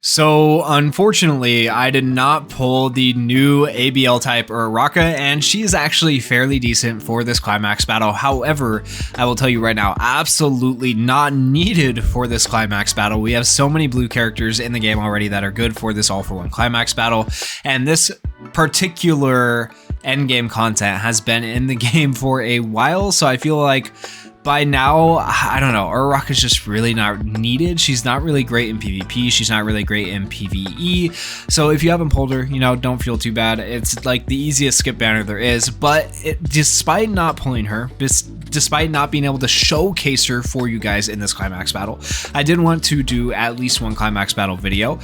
So unfortunately, I did not pull the new ABL type Uraraka, and she is actually fairly decent for this Climax battle. However, I will tell you right now, absolutely not needed for this Climax battle. We have so many blue characters in the game already that are good for this all-for-one Climax battle, and this particular endgame content has been in the game for a while, so I feel like by now, I don't know, Uraraka is just really not needed. She's not really great in PvP. She's not really great in PvE. So if you haven't pulled her, don't feel too bad. It's like the easiest skip banner there is. But despite not pulling her, despite not being able to showcase her for you guys in this Climax battle, I did want to do at least one Climax battle video.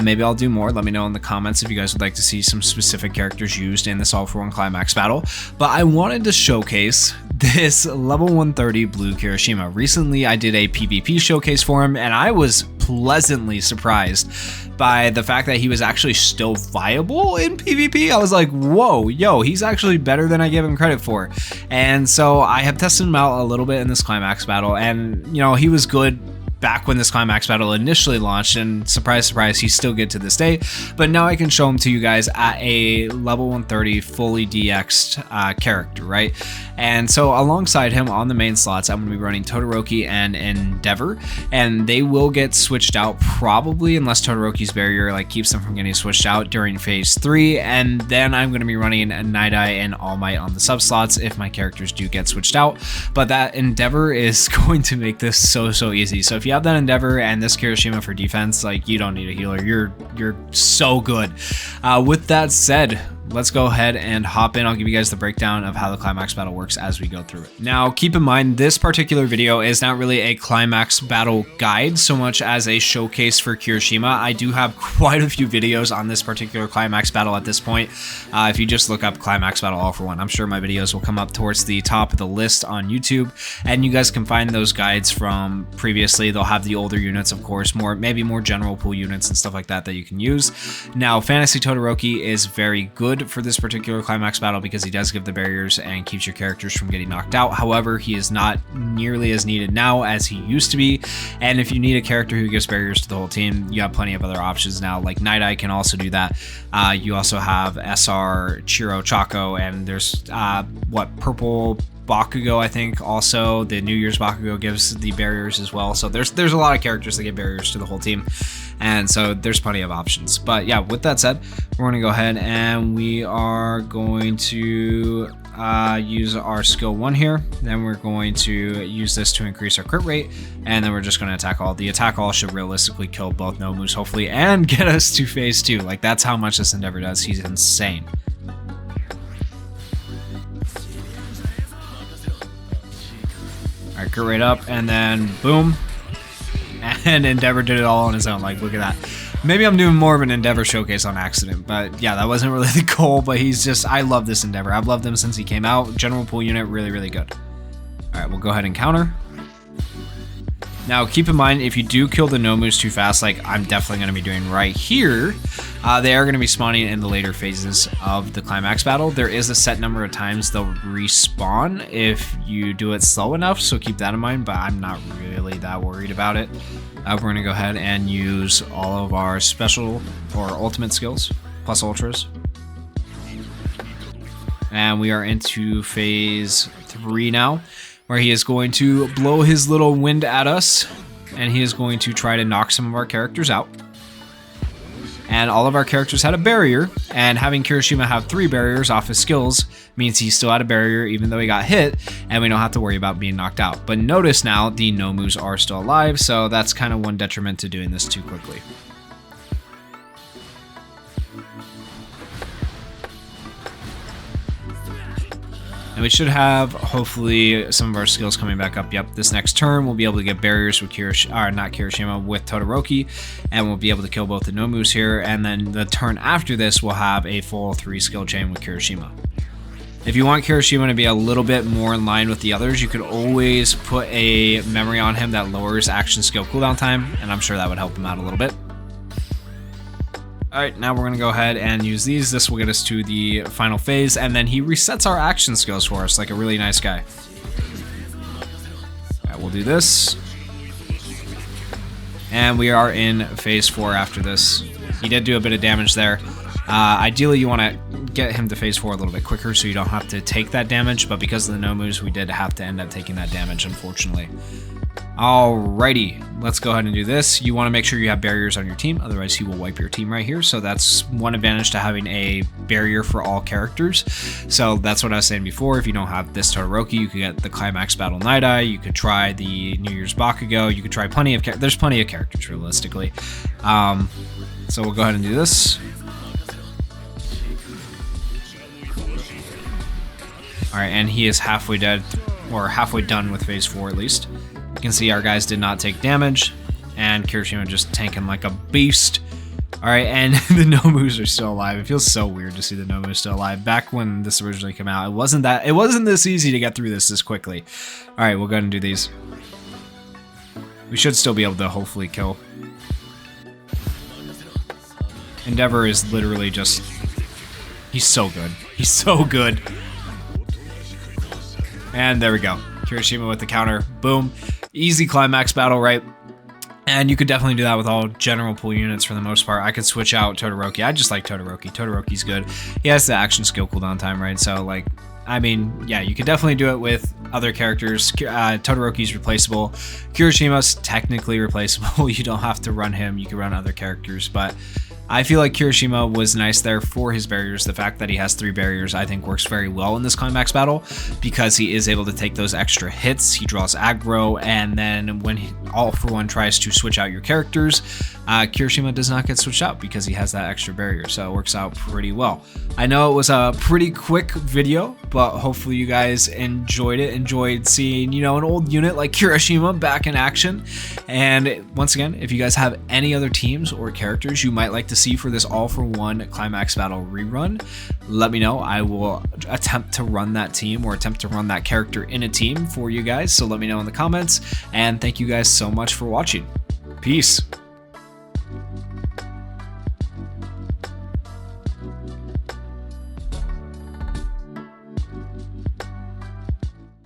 Maybe I'll do more. Let me know in the comments if you guys would like to see some specific characters used in this all-for-one Climax battle. But I wanted to showcase this level 130 blue Kirishima. Recently, I did a PvP showcase for him, and I was pleasantly surprised by the fact that he was actually still viable in PvP. I was like, whoa, yo, he's actually better than I gave him credit for. And so I have tested him out a little bit in this Climax battle, and he was good back when this Climax battle initially launched, and surprise, surprise, he's still good to this day. But now I can show him to you guys at a level 130 fully DX'd character, right? And so alongside him on the main slots, I'm going to be running Todoroki and Endeavor, and they will get switched out probably, unless Todoroki's barrier keeps them from getting switched out during phase 3, and then I'm going to be running Night Eye and All Might on the sub slots if my characters do get switched out. But that Endeavor is going to make this so easy. So if you have that Endeavor and this Kirishima for defense, you don't need a healer. You're so good. With that said, let's go ahead and hop in. I'll give you guys the breakdown of how the Climax battle works as we go through it. Now, keep in mind, this particular video is not really a Climax battle guide so much as a showcase for Kirishima. I do have quite a few videos on this particular Climax battle at this point. If you just look up Climax battle all for one, I'm sure my videos will come up towards the top of the list on YouTube, and you guys can find those guides from previously. They'll have the older units, of course, maybe more general pool units and stuff like that you can use. Now, Fantasy Todoroki is very good for this particular Climax battle because he does give the barriers and keeps your characters from getting knocked out. However, he is not nearly as needed now as he used to be, and if you need a character who gives barriers to the whole team, you have plenty of other options now. Night Eye can also do that. You also have SR, Chiro, Chaco, and there's Purple Bakugo, I think. Also, the New Year's Bakugo gives the barriers as well. So there's a lot of characters that give barriers to the whole team, and so there's plenty of options. But yeah, with that said, we're going to go ahead and we are going to use our skill 1 here. Then we're going to use this to increase our crit rate, and then we're just going to attack all. The attack all should realistically kill both Nomus, hopefully, and get us to phase 2. That's how much this Endeavor does. He's insane. Alright, crit rate up, and then boom. And Endeavor did it all on his own. Look at that. Maybe I'm doing more of an Endeavor showcase on accident, but yeah, that wasn't really the goal. But I love this Endeavor. I've loved him since he came out. General pool unit, really good. Alright, we'll go ahead and counter. Now, keep in mind, if you do kill the Nomus too fast, I'm definitely going to be doing right here, they are going to be spawning in the later phases of the Climax battle. There is a set number of times they'll respawn if you do it slow enough, so keep that in mind, but I'm not really that worried about it. We're going to go ahead and use all of our special or ultimate skills, plus ultras. And we are into phase 3 now, where he is going to blow his little wind at us, and he is going to try to knock some of our characters out. And all of our characters had a barrier, and having Kirishima have 3 barriers off his skills means he still had a barrier even though he got hit, and we don't have to worry about being knocked out. But notice now the Nomus are still alive, so that's kind of one detriment to doing this too quickly. And we should have, hopefully, some of our skills coming back up. Yep, this next turn, we'll be able to get barriers with Kirishima, with Todoroki, and we'll be able to kill both the Nomus here. And then the turn after this, we'll have a full 3 skill chain with Kirishima. If you want Kirishima to be a little bit more in line with the others, you could always put a memory on him that lowers action skill cooldown time, and I'm sure that would help him out a little bit. Alright, now we're going to go ahead and use these. This will get us to the final phase, and then he resets our action skills for us like a really nice guy. Alright, we'll do this. And we are in phase 4 after this. He did do a bit of damage there. Ideally, you want to get him to phase 4 a little bit quicker so you don't have to take that damage, but because of the no moves, we did have to end up taking that damage, unfortunately. Alrighty, let's go ahead and do this. You want to make sure you have barriers on your team, otherwise he will wipe your team right here. So that's one advantage to having a barrier for all characters. So that's what I was saying before. If you don't have this Todoroki, you could get the Climax Battle Night Eye, you could try the New Year's Bakugo, you could try plenty of there's plenty of characters realistically. So we'll go ahead and do this. Alright, and he is halfway dead, or halfway done with phase 4 at least. You can see our guys did not take damage, and Kirishima just tanking like a beast. Alright, and the Nomus are still alive. It feels so weird to see the Nomus still alive. Back when this originally came out, it wasn't this easy to get through this quickly. Alright, we'll go ahead and do these. We should still be able to hopefully kill. Endeavor is literally just... he's so good. He's so good. And there we go. Kirishima with the counter. Boom. Easy climax battle, right? And you could definitely do that with all general pool units for the most part. I could switch out Todoroki. I just like Todoroki. Todoroki's good. He has the action skill cooldown time, right? So, like, I mean, yeah, you could definitely do it with other characters. Todoroki's replaceable. Kirishima's technically replaceable. You don't have to run him. You can run other characters, but I feel like Kirishima was nice there for his barriers. The fact that he has 3 barriers, I think, works very well in this climax battle because he is able to take those extra hits. He draws aggro, and then when he all for one tries to switch out your characters, Kirishima does not get switched out because he has that extra barrier. So it works out pretty well. I know it was a pretty quick video, but hopefully you guys enjoyed it. Enjoyed seeing, you know, an old unit like Kirishima back in action. And once again, if you guys have any other teams or characters you might like to see for this all-for-one climax battle rerun, let me know. I will attempt to run that team or attempt to run that character in a team for you guys. So let me know in the comments. And thank you guys so much for watching. Peace.